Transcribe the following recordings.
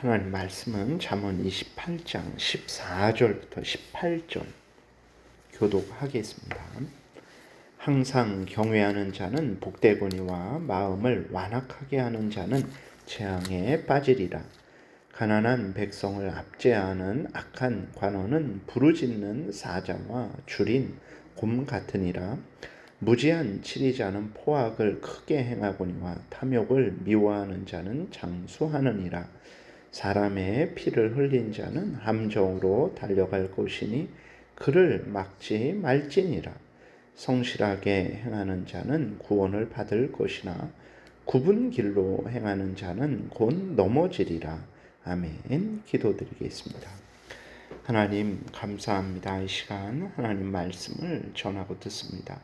하나님 말씀은 잠언 28장 14절부터 18절 교독하겠습니다. 항상 경외하는 자는 복되거니와 마음을 완악하게 하는 자는 재앙에 빠지리라. 가난한 백성을 압제하는 악한 관원은 부르짖는 사자와 줄인 곰 같으니라. 무지한 치리자는 포악을 크게 행하거니와 탐욕을 미워하는 자는 장수하느니라. 사람의 피를 흘린 자는 함정으로 달려갈 것이니 그를 막지 말지니라. 성실하게 행하는 자는 구원을 받을 것이나 굽은 길로 행하는 자는 곧 넘어지리라. 아멘. 기도드리겠습니다. 하나님 감사합니다. 이 시간 하나님 말씀을 전하고 듣습니다.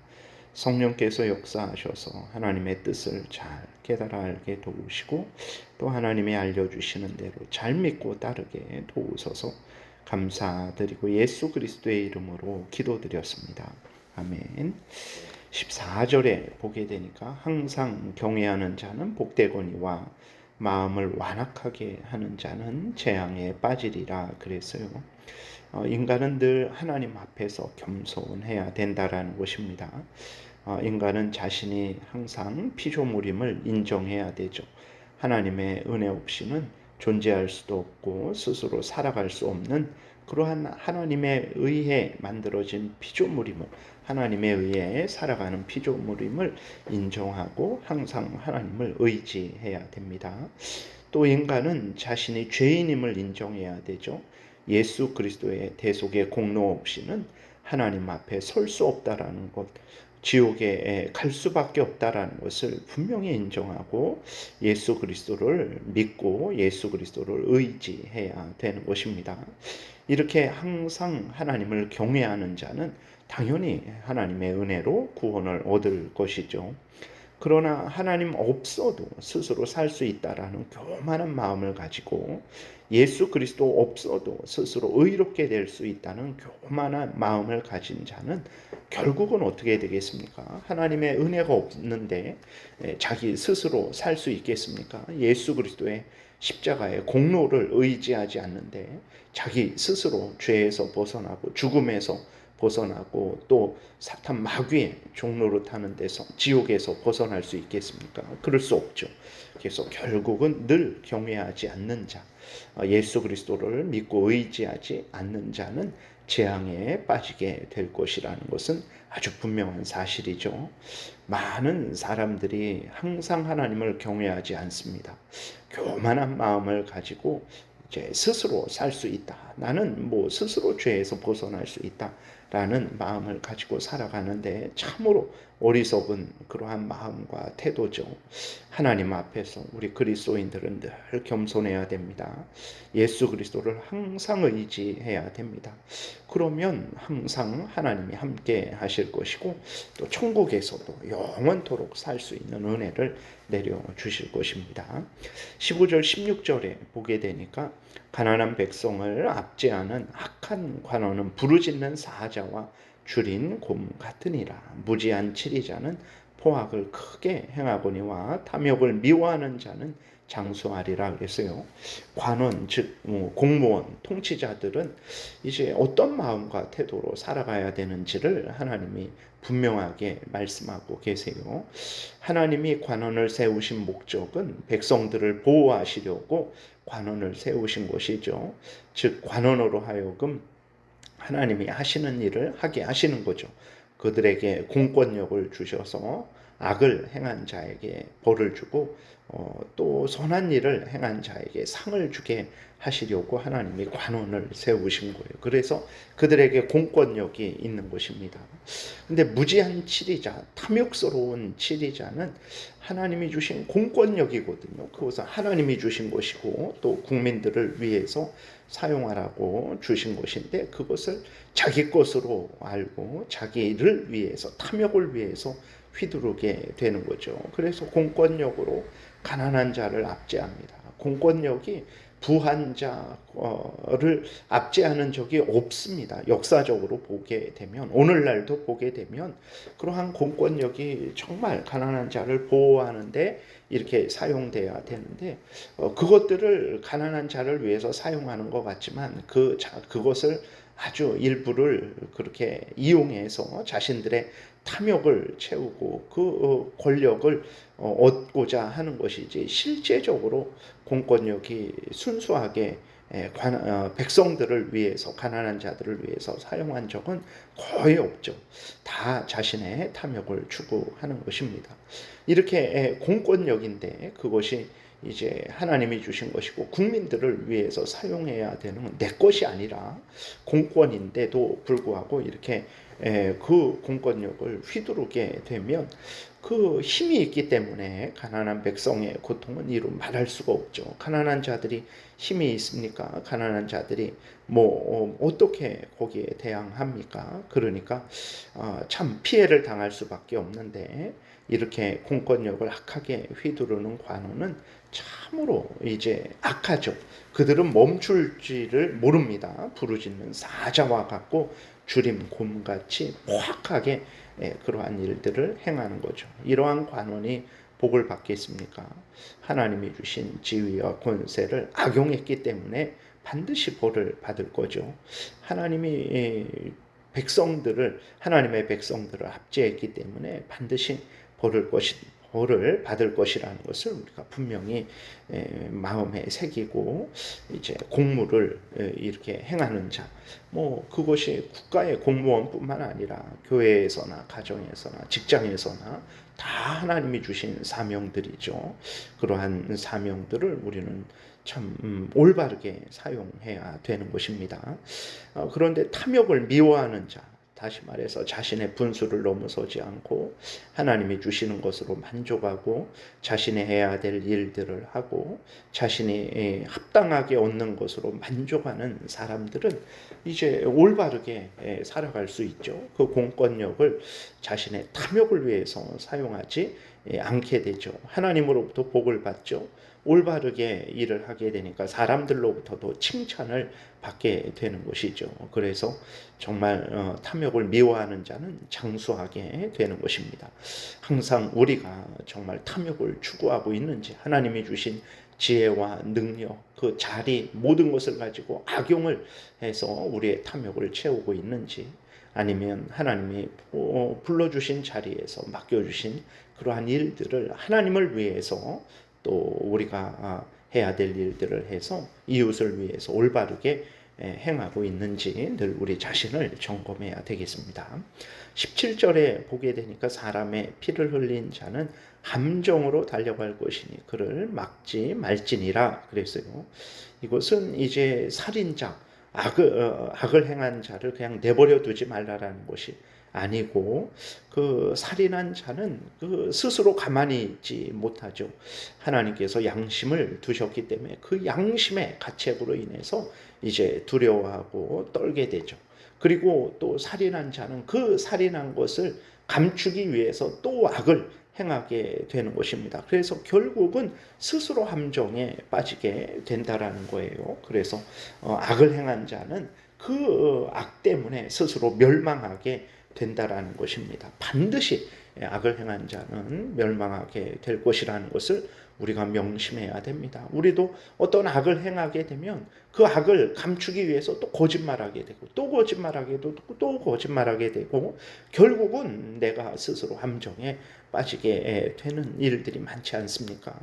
성령께서 역사하셔서 하나님의 뜻을 잘 깨달아 알게 도우시고 또 하나님이 알려주시는 대로 잘 믿고 따르게 도우소서. 감사드리고 예수 그리스도의 이름으로 기도드렸습니다. 아멘. 14절에 보게 되니까 항상 경외하는 자는 복되거니와 마음을 완악하게 하는 자는 재앙에 빠지리라 그랬어요. 인간은 늘 하나님 앞에서 겸손해야 된다라는 것입니다. 인간은 자신이 항상 피조물임을 인정해야 되죠. 하나님의 은혜 없이는 존재할 수도 없고 스스로 살아갈 수 없는 그러한 하나님에 의해 만들어진 피조물임을, 하나님에 의해 살아가는 피조물임을 인정하고 항상 하나님을 의지해야 됩니다. 또 인간은 자신이 죄인임을 인정해야 되죠. 예수 그리스도의 대속의 공로 없이는 하나님 앞에 설 수 없다라는 것, 지옥에 갈 수밖에 없다라는 것을 분명히 인정하고 예수 그리스도를 믿고 예수 그리스도를 의지해야 되는 것입니다. 이렇게 항상 하나님을 경외하는 자는 당연히 하나님의 은혜로 구원을 얻을 것이죠. 그러나 하나님 없어도 스스로 살 수 있다라는 교만한 마음을 가지고 예수 그리스도 없어도 스스로 의롭게 될 수 있다는 교만한 마음을 가진 자는 결국은 어떻게 되겠습니까? 하나님의 은혜가 없는데 자기 스스로 살 수 있겠습니까? 예수 그리스도의 십자가의 공로를 의지하지 않는데 자기 스스로 죄에서 벗어나고 죽음에서 벗어나고 또 사탄 마귀의 종로를 타는 데서 지옥에서 벗어날 수 있겠습니까? 그럴 수 없죠. 그래서 결국은 늘 경외하지 않는 자, 예수 그리스도를 믿고 의지하지 않는 자는 재앙에 빠지게 될 것이라는 것은 아주 분명한 사실이죠. 많은 사람들이 항상 하나님을 경외하지 않습니다. 교만한 마음을 가지고 이제 스스로 살 수 있다. 나는 스스로 죄에서 벗어날 수 있다. 라는 마음을 가지고 살아가는데 참으로 어리석은 그러한 마음과 태도죠. 하나님 앞에서 우리 그리스도인들은 늘 겸손해야 됩니다. 예수 그리스도를 항상 의지해야 됩니다. 그러면 항상 하나님이 함께 하실 것이고 또 천국에서도 영원토록 살 수 있는 은혜를 내려주실 것입니다. 15절 16절에 보게 되니까 가난한 백성을 압제하는 악한 관원은 부르짖는 사자와 줄인 곰 같으니라. 무지한 치리자는 포악을 크게 행하거니와 탐욕을 미워하는 자는 장수하리라 그랬어요. 관원 즉 공무원 통치자들은 이제 어떤 마음과 태도로 살아가야 되는지를 하나님이 분명하게 말씀하고 계세요. 하나님이 관원을 세우신 목적은 백성들을 보호하시려고 관원을 세우신 것이죠. 즉 관원으로 하여금 하나님이 하시는 일을 하게 하시는 거죠. 그들에게 공권력을 주셔서 악을 행한 자에게 벌을 주고 또 선한 일을 행한 자에게 상을 주게 하시려고 하나님이 관원을 세우신 거예요. 그래서 그들에게 공권력이 있는 것입니다. 근데 무지한 치리자, 탐욕스러운 치리자는 하나님이 주신 공권력이거든요. 그것은 하나님이 주신 것이고 또 국민들을 위해서 사용하라고 주신 것인데 그것을 자기 것으로 알고 자기를 위해서 탐욕을 위해서 휘두르게 되는 거죠. 그래서 공권력으로 가난한 자를 압제합니다. 공권력이 부한 자를 압제하는 적이 없습니다. 역사적으로 보게 되면, 오늘날도 보게 되면 그러한 공권력이 정말 가난한 자를 보호하는데 이렇게 사용돼야 되는데, 그것들을 가난한 자를 위해서 사용하는 것 같지만 그것을 아주 일부를 그렇게 이용해서 자신들의 탐욕을 채우고 그 권력을 얻고자 하는 것이지, 실제적으로 공권력이 순수하게 백성들을 위해서, 가난한 자들을 위해서 사용한 적은 거의 없죠. 다 자신의 탐욕을 추구하는 것입니다. 이렇게 공권력인데 그것이 이제 하나님이 주신 것이고 국민들을 위해서 사용해야 되는, 내 것이 아니라 공권인데도 불구하고 이렇게 그 공권력을 휘두르게 되면 그 힘이 있기 때문에 가난한 백성의 고통은 이루 말할 수가 없죠. 가난한 자들이 힘이 있습니까? 가난한 자들이 어떻게 거기에 대항합니까? 그러니까 참 피해를 당할 수밖에 없는데, 이렇게 공권력을 악하게 휘두르는 관원은 참으로 이제 악하죠. 그들은 멈출지를 모릅니다. 부르짖는 사자와 같고 주림 곰같이 포악하게 그러한 일들을 행하는 거죠. 이러한 관원이 복을 받겠습니까? 하나님이 주신 지위와 권세를 악용했기 때문에 반드시 벌을 받을 거죠. 하나님이 하나님의 백성들을 압제했기 때문에 반드시 벌을 받을 것이라는 것을 우리가 분명히 마음에 새기고, 이제 공무를 이렇게 행하는 자, 그것이 국가의 공무원뿐만 아니라 교회에서나 가정에서나 직장에서나 다 하나님이 주신 사명들이죠. 그러한 사명들을 우리는 참 올바르게 사용해야 되는 것입니다. 그런데 탐욕을 미워하는 자, 다시 말해서 자신의 분수를 넘어서지 않고 하나님이 주시는 것으로 만족하고 자신이 해야 될 일들을 하고 자신이 합당하게 얻는 것으로 만족하는 사람들은 이제 올바르게 살아갈 수 있죠. 그 공권력을 자신의 탐욕을 위해서 사용하지 않게 되죠. 하나님으로부터 복을 받죠. 올바르게 일을 하게 되니까 사람들로부터도 칭찬을 받게 되는 것이죠. 그래서 정말 탐욕을 미워하는 자는 장수하게 되는 것입니다. 항상 우리가 정말 탐욕을 추구하고 있는지, 하나님이 주신 지혜와 능력, 그 자리, 모든 것을 가지고 악용을 해서 우리의 탐욕을 채우고 있는지, 아니면 하나님이 불러주신 자리에서 맡겨주신 그러한 일들을 하나님을 위해서 또 우리가 해야 될 일들을 해서 이웃을 위해서 올바르게 행하고 있는지 늘 우리 자신을 점검해야 되겠습니다. 17절에 보게 되니까 사람의 피를 흘린 자는 함정으로 달려갈 것이니 그를 막지 말지니라 그랬어요. 이것은 이제 살인자, 악을 행한 자를 그냥 내버려 두지 말라라는 것이 아니고, 그 살인한 자는 그 스스로 가만히 있지 못하죠. 하나님께서 양심을 두셨기 때문에 그 양심의 가책으로 인해서 이제 두려워하고 떨게 되죠. 그리고 또 살인한 자는 그 살인한 것을 감추기 위해서 또 악을 행하게 되는 것입니다. 그래서 결국은 스스로 함정에 빠지게 된다라는 거예요. 그래서 악을 행한 자는 그 악 때문에 스스로 멸망하게 된다라는 것입니다. 반드시 악을 행한 자는 멸망하게 될 것이라는 것을 우리가 명심해야 됩니다. 우리도 어떤 악을 행하게 되면 그 악을 감추기 위해서 또 거짓말하게 되고 또 거짓말하게 되고 또 거짓말하게 되고 결국은 내가 스스로 함정에 빠지게 되는 일들이 많지 않습니까?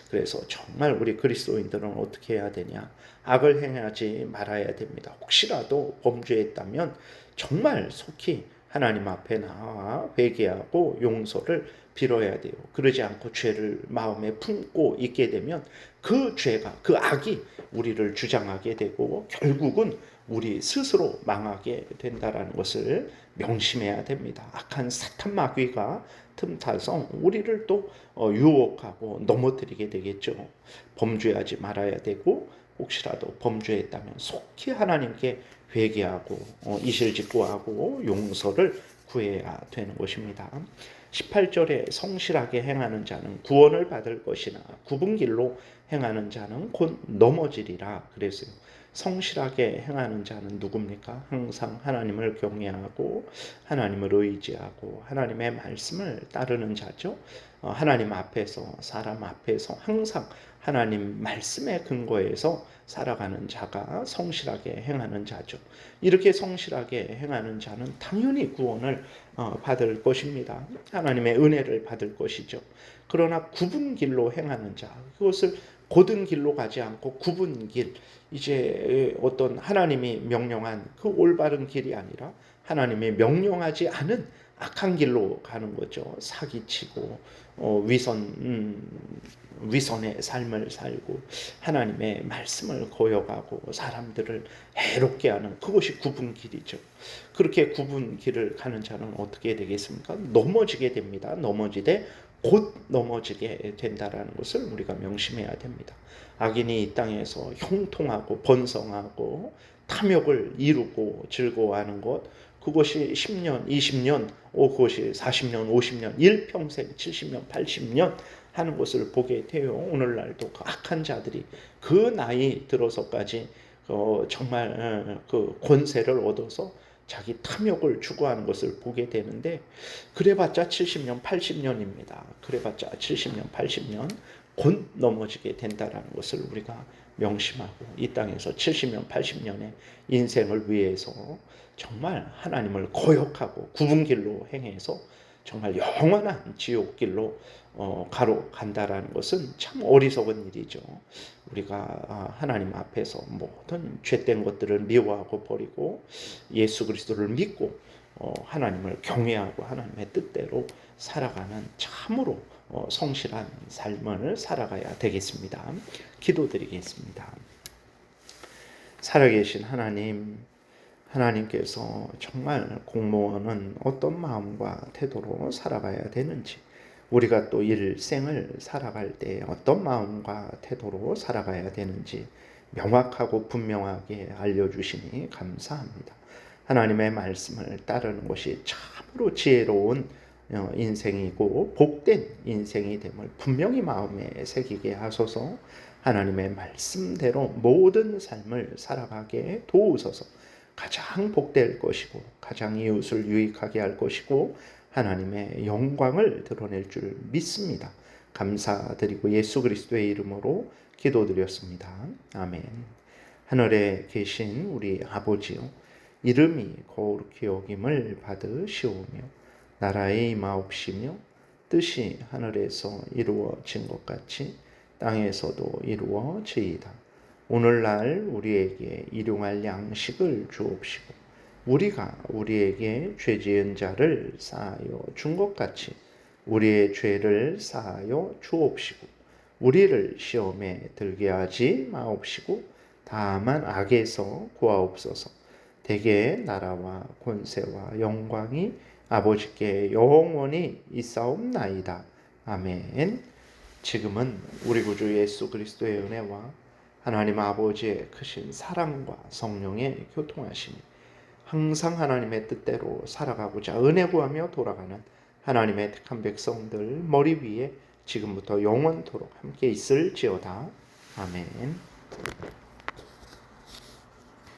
그래서 정말 우리 그리스도인들은 어떻게 해야 되냐? 악을 행하지 말아야 됩니다. 혹시라도 범죄했다면 정말 속히 하나님 앞에 나와 회개하고 용서를 빌어야 돼요. 그러지 않고 죄를 마음에 품고 있게 되면 그 죄가, 그 악이 우리를 주장하게 되고 결국은 우리 스스로 망하게 된다라는 것을 명심해야 됩니다. 악한 사탄 마귀가 틈타서 우리를 또 유혹하고 넘어뜨리게 되겠죠. 범죄하지 말아야 되고 혹시라도 범죄했다면 속히 하나님께 회개하고 이실직고하고 용서를 구해야 되는 것입니다. 18절에 성실하게 행하는 자는 구원을 받을 것이나 굽은 길로 행하는 자는 곧 넘어지리라 그랬어요. 성실하게 행하는 자는 누굽니까? 항상 하나님을 경외하고 하나님을 의지하고 하나님의 말씀을 따르는 자죠. 하나님 앞에서 사람 앞에서 항상 하나님 말씀에 근거해서 살아가는 자가 성실하게 행하는 자죠. 이렇게 성실하게 행하는 자는 당연히 구원을 받을 것입니다. 하나님의 은혜를 받을 것이죠. 그러나 굽은 길로 행하는 자, 그것을 곧은 길로 가지 않고 굽은 길, 이제 어떤 하나님이 명령한 그 올바른 길이 아니라 하나님이 명령하지 않은 악한 길로 가는 거죠. 사기치고 위선의 삶을 살고 하나님의 말씀을 거역하고 사람들을 해롭게 하는 그것이 굽은 길이죠. 그렇게 굽은 길을 가는 자는 어떻게 되겠습니까? 넘어지게 됩니다. 넘어지되 곧 넘어지게 된다라는 것을 우리가 명심해야 됩니다. 악인이 이 땅에서 형통하고 번성하고 탐욕을 이루고 즐거워하는 것, 그것이 10년, 20년, 그것이 40년, 50년, 일평생 70년, 80년 하는 것을 보게 돼요. 오늘날도 그 악한 자들이 그 나이 들어서까지 정말 그 권세를 얻어서 자기 탐욕을 추구하는 것을 보게 되는데, 그래봤자 70년, 80년입니다. 그래봤자 70년, 80년 곧 넘어지게 된다는 것을 우리가 명심하고 이 땅에서 70년, 80년의 인생을 위해서 정말 하나님을 거역하고 굽은 길로 행해서 정말 영원한 지옥길로 간다라는 것은 참 어리석은 일이죠. 우리가 하나님 앞에서 모든 죄된 것들을 미워하고 버리고 예수 그리스도를 믿고 하나님을 경외하고 하나님의 뜻대로 살아가는 참으로 성실한 삶을 살아가야 되겠습니다. 기도드리겠습니다. 살아계신 하나님께서 정말 공무원은 어떤 마음과 태도로 살아가야 되는지, 우리가 또 일생을 살아갈 때 어떤 마음과 태도로 살아가야 되는지 명확하고 분명하게 알려주시니 감사합니다. 하나님의 말씀을 따르는 것이 참으로 지혜로운 인생이고 복된 인생이 됨을 분명히 마음에 새기게 하소서. 하나님의 말씀대로 모든 삶을 살아가게 도우소서. 가장 복될 것이고 가장 이웃을 유익하게 할 것이고 하나님의 영광을 드러낼 줄 믿습니다. 감사드리고 예수 그리스도의 이름으로 기도드렸습니다. 아멘. 하늘에 계신 우리 아버지요, 이름이 거룩히 여김을 받으시오며 나라의 임하옵시며 뜻이 하늘에서 이루어진 것 같이 땅에서도 이루어지이다. 오늘날 우리에게 일용할 양식을 주옵시고 우리가 우리에게 죄 지은 자를 사하여 준 것 같이 우리의 죄를 사하여 주옵시고 우리를 시험에 들게 하지 마옵시고 다만 악에서 구하옵소서. 대개 나라와 권세와 영광이 아버지께 영원히 있사옵나이다. 아멘. 지금은 우리 구주 예수 그리스도의 은혜와 하나님 아버지의 크신 사랑과 성령의 교통하심이 항상 하나님의 뜻대로 살아가고자 은혜 구하며 돌아가는 하나님의 택한 백성들 머리 위에 지금부터 영원토록 함께 있을지어다. 아멘.